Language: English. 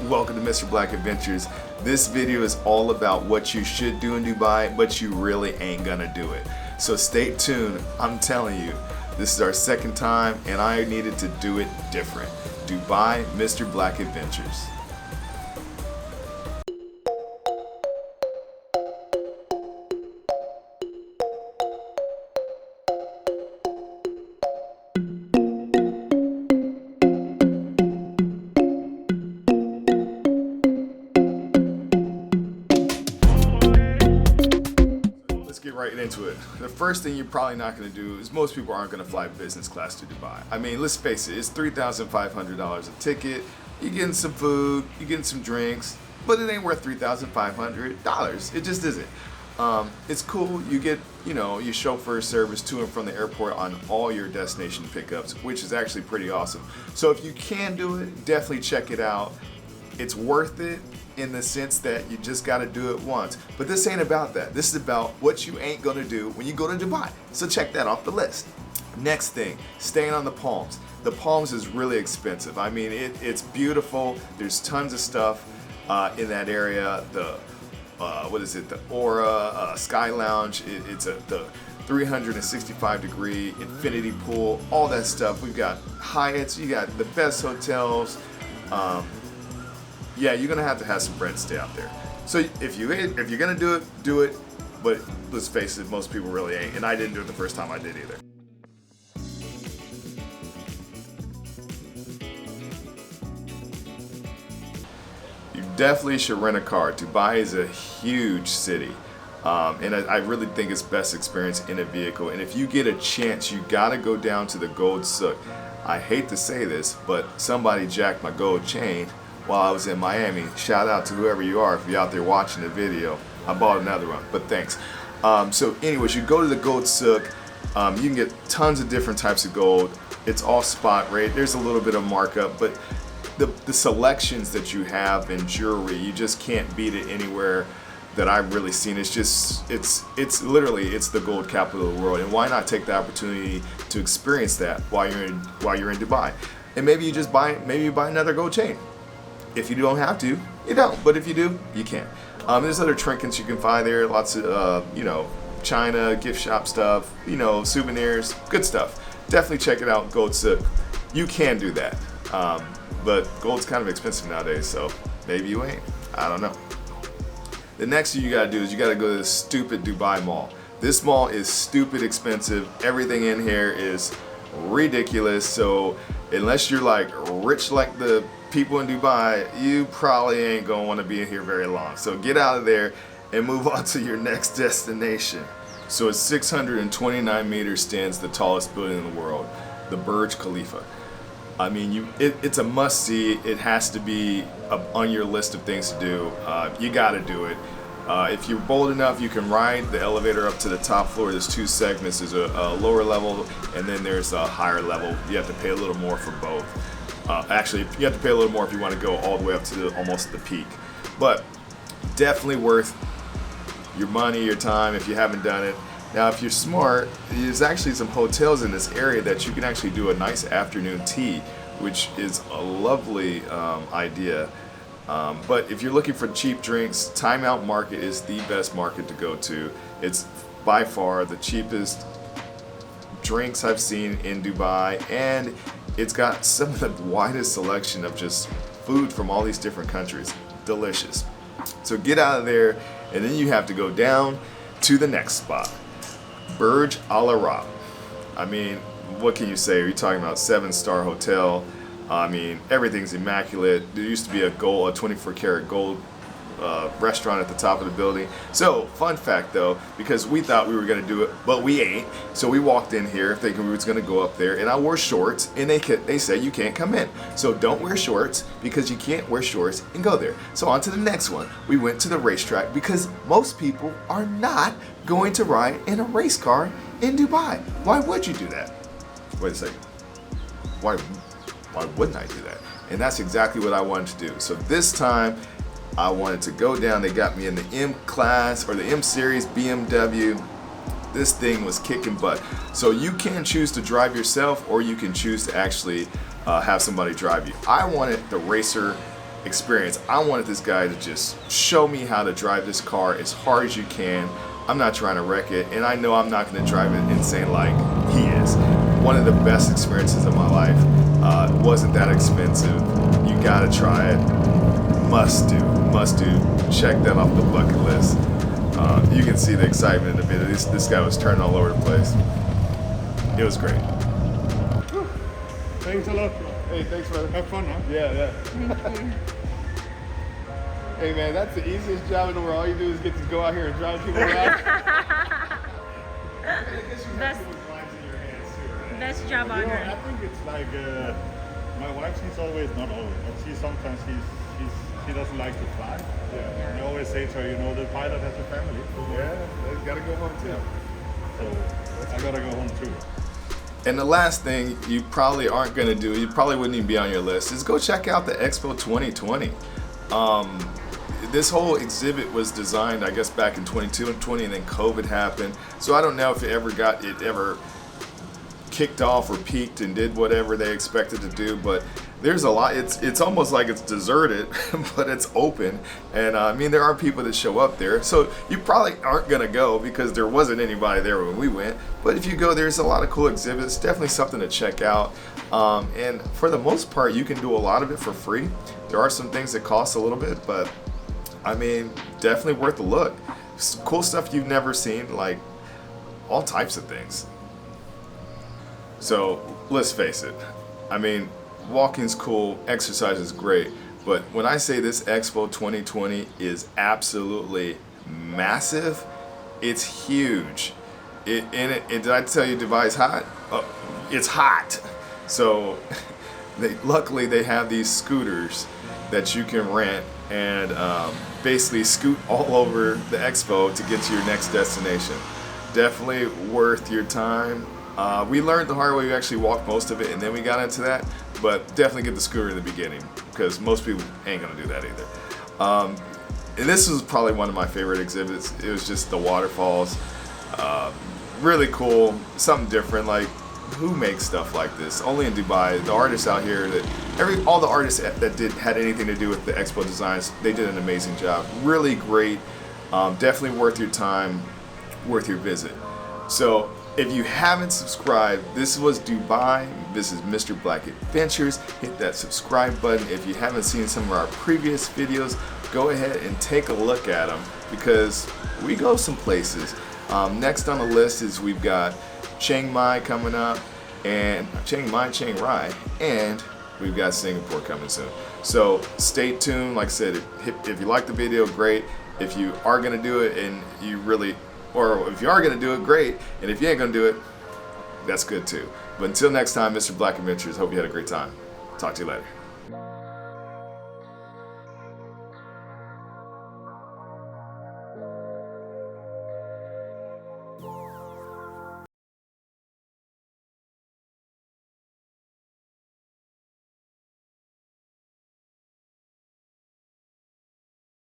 Welcome to Mr. Black Adventures. This video is all about what you should do in Dubai, but you really ain't gonna do it. So stay tuned. I'm telling you, this is our second time and I needed to do it different. Dubai, Mr. Black Adventures. Get right into it. The first thing you're probably not going to do is most people aren't going to fly business class to Dubai. I mean, let's face it, it's $3,500 a ticket. You're getting some food, you're getting some drinks, but it ain't worth $3,500. It just isn't. It's cool. You get, your chauffeur service to and from the airport on all your destination pickups, which is actually pretty awesome. So if you can do it, definitely check it out. It's worth it in the sense that you just got to do it once. But this ain't about that. This is about what you ain't going to do when you go to Dubai. So check that off the list. Next thing, staying on the Palms. The Palms is really expensive. I mean, it's beautiful. There's tons of stuff in that area. The the Aura Sky Lounge. It's the 365-degree infinity pool. All that stuff. We've got Hyatts. You got the best hotels. Yeah, you're gonna have to have some bread to stay out there. So if you're gonna do it. But let's face it, most people really ain't, and I didn't do it the first time I did either. You definitely should rent a car. Dubai is a huge city, and I really think it's best experience in a vehicle. And if you get a chance, you gotta go down to the Gold Souk. I hate to say this, but somebody jacked my gold chain while I was in Miami. Shout out to whoever you are if you're out there watching the video. I bought another one, but thanks. So anyways, you go to the Gold Souk. You can get tons of different types of gold. It's all spot rate. There's a little bit of markup, but the selections that you have in jewelry, you just can't beat it anywhere that I've really seen. It's just, it's literally the gold capital of the world. And why not take the opportunity to experience that while you're in Dubai? And maybe you buy another gold chain. If you don't have to, you don't. But if you do, you can. There's other trinkets you can find there. Lots of, China, gift shop stuff, souvenirs, good stuff. Definitely check it out, Gold Souk. You can do that. But gold's kind of expensive nowadays, so maybe you ain't. I don't know. The next thing you gotta do is you gotta go to this stupid Dubai mall. This mall is stupid expensive. Everything in here is ridiculous. So unless you're like rich like the people in Dubai, you probably ain't gonna want to be in here very long. So get out of there and move on to your next destination. So at 629 meters stands the tallest building in the world, the Burj Khalifa. I mean, it's a must-see. It has to be on your list of things to do. You got to do it. If you're bold enough, you can ride the elevator up to the top floor. There's two segments. There's a lower level, and then there's a higher level. You have to pay a little more for both. Actually, you have to pay a little more if you want to go all the way up to almost the peak. But definitely worth your money, your time if you haven't done it. Now, if you're smart, there's actually some hotels in this area that you can actually do a nice afternoon tea, which is a lovely idea. But if you're looking for cheap drinks, Time Out Market is the best market to go to. It's by far the cheapest drinks I've seen in Dubai, and it's got some of the widest selection of just food from all these different countries. Delicious. So get out of there, and then you have to go down to the next spot, Burj Al Arab. I mean, what can you say? Are you talking about 7-star hotel? I mean, everything's immaculate. There used to be a 24-karat gold restaurant at the top of the building. So, fun fact though, because we thought we were gonna do it, but we ain't. So we walked in here thinking we was gonna go up there, and I wore shorts, and they said you can't come in. So don't wear shorts, because you can't wear shorts and go there. So on to the next one. We went to the racetrack because most people are not going to ride in a race car in Dubai. Why would you do that? Wait a second. Why wouldn't I do that? And that's exactly what I wanted to do. So this time, I wanted to go down. They got me in the M class or the M series BMW. This thing was kicking butt. So you can choose to drive yourself, or you can choose to actually have somebody drive you. I wanted the racer experience. I wanted this guy to just show me how to drive this car as hard as you can. I'm not trying to wreck it, and I know I'm not going to drive it insane like he is. One of the best experiences of my life. Wasn't that expensive. You gotta try it. Must do. Check that off the bucket list. You can see the excitement in the video. This guy was turning all over the place. It was great. Thanks a lot. Hey, thanks, brother. Have fun, huh? Yeah. Thank you. Hey, man, that's the easiest job in the world. All you do is get to go out here and drive people around. Best job on You know, earth. I think it's like my wife. She's always not always, but sometimes she doesn't like to fly. Yeah. I always say to her, you know, the pilot has a family. Yeah, they gotta go home too. So I gotta go home too. And the last thing you probably aren't gonna do, you probably wouldn't even be on your list, is go check out the Expo 2020. This whole exhibit was designed, I guess, back in 22 and 20, and then COVID happened. So I don't know if it ever kicked off or peaked and did whatever they expected to do, but there's a lot. It's almost like it's deserted, but it's open, and I mean there are people that show up there, so you probably aren't gonna go because there wasn't anybody there when we went. But if you go, there's a lot of cool exhibits. Definitely something to check out, and for the most part, you can do a lot of it for free. There are some things that cost a little bit, but I mean definitely worth a look. Some cool stuff you've never seen, like all types of things. So let's face it, I mean, walking's cool, exercise is great, but when I say this Expo 2020 is absolutely massive, it's huge. Did I tell you Dubai's hot? Oh, it's hot. So luckily they have these scooters that you can rent and basically scoot all over the expo to get to your next destination. Definitely worth your time. We learned the hard way. We actually walked most of it and then we got into that, but definitely get the scooter in the beginning because most people ain't gonna do that either. And this was probably one of my favorite exhibits. It was just the waterfalls. Really cool, something different. Like, who makes stuff like this? Only in Dubai. The artists out here, all the artists that had anything to do with the expo designs, they did an amazing job. Really great. Definitely worth your time, worth your visit. So if you haven't subscribed, this was Dubai. This is Mr. Black Adventures. Hit that subscribe button. If you haven't seen some of our previous videos, go ahead and take a look at them because we go some places. Next on the list is we've got Chiang Mai coming up, and Chiang Rai, and we've got Singapore coming soon. So stay tuned. Like I said, if you like the video, great. If you are gonna do it and if you are gonna do it, great. And if you ain't gonna do it, that's good too. But until next time, Mr. Black Adventures, hope you had a great time. Talk to you later.